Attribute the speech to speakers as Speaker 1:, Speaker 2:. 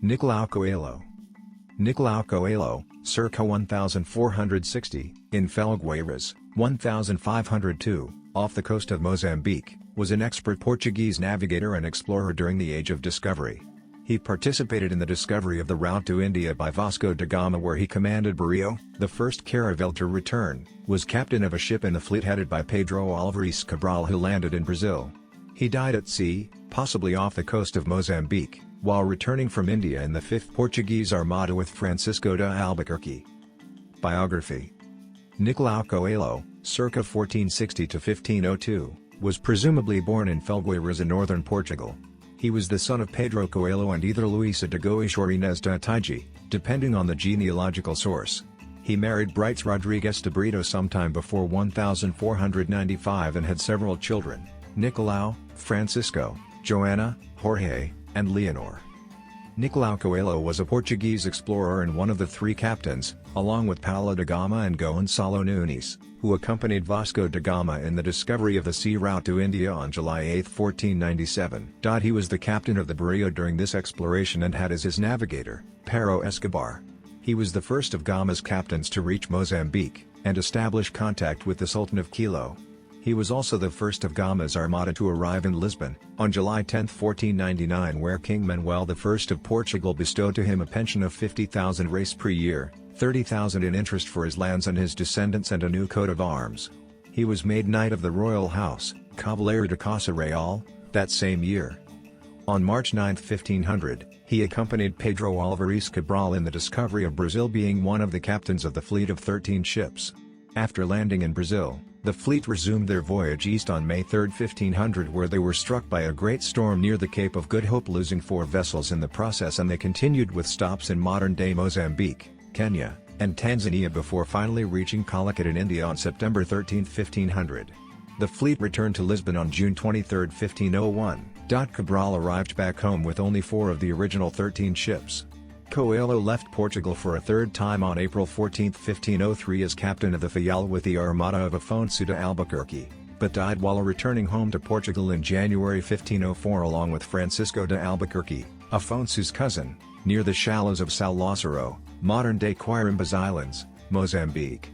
Speaker 1: Nicolau Coelho. Nicolau Coelho, circa 1460, in Felgueiras, 1502, off the coast of Mozambique, was an expert Portuguese navigator and explorer during the Age of Discovery. He participated in the discovery of the route to India by Vasco da Gama, where he commanded Berrio, the first caravel to return, was captain of a ship in the fleet headed by Pedro Álvares Cabral, who landed in Brazil. He died at sea, possibly off the coast of Mozambique, while returning from India in the 5th Portuguese Armada with Francisco de Albuquerque. Biography. Nicolau Coelho, circa 1460 to 1502, was presumably born in Felgueiras in northern Portugal. He was the son of Pedro Coelho and either Luisa de Goiás or Inês de Ataigi, depending on the genealogical source. He married Brites Rodrigues de Brito sometime before 1495 and had several children: Nicolau, Francisco, Joana, Jorge, and Leonor. Nicolau Coelho was a Portuguese explorer and one of the three captains, along with Paulo da Gama and Gonçalo Nunes, who accompanied Vasco da Gama in the discovery of the sea route to India on July 8, 1497. He was the captain of the Berrio during this exploration and had as his navigator, Pero Escobar. He was the first of Gama's captains to reach Mozambique, and establish contact with the Sultan of Quito. He was also the first of Gama's armada to arrive in Lisbon, on July 10, 1499, where King Manuel I of Portugal bestowed to him a pension of 50,000 reis per year, 30,000 in interest for his lands and his descendants, and a new coat of arms. He was made Knight of the Royal House, Cavaleiro de Casa Real, that same year. On March 9, 1500, he accompanied Pedro Álvares Cabral in the discovery of Brazil, being one of the captains of the fleet of 13 ships. After landing in Brazil, the fleet resumed their voyage east on May 3, 1500, where they were struck by a great storm near the Cape of Good Hope, losing 4 vessels in the process, and they continued with stops in modern-day Mozambique, Kenya, and Tanzania before finally reaching Calicut in India on September 13, 1500. The fleet returned to Lisbon on June 23, 1501. Cabral arrived back home with only 4 of the original 13 ships. Coelho left Portugal for a third time on April 14, 1503 as captain of the Fayal with the Armada of Afonso de Albuquerque, but died while returning home to Portugal in January 1504 along with Francisco de Albuquerque, Afonso's cousin, near the shallows of São Lázaro, modern-day Quirumbas Islands, Mozambique.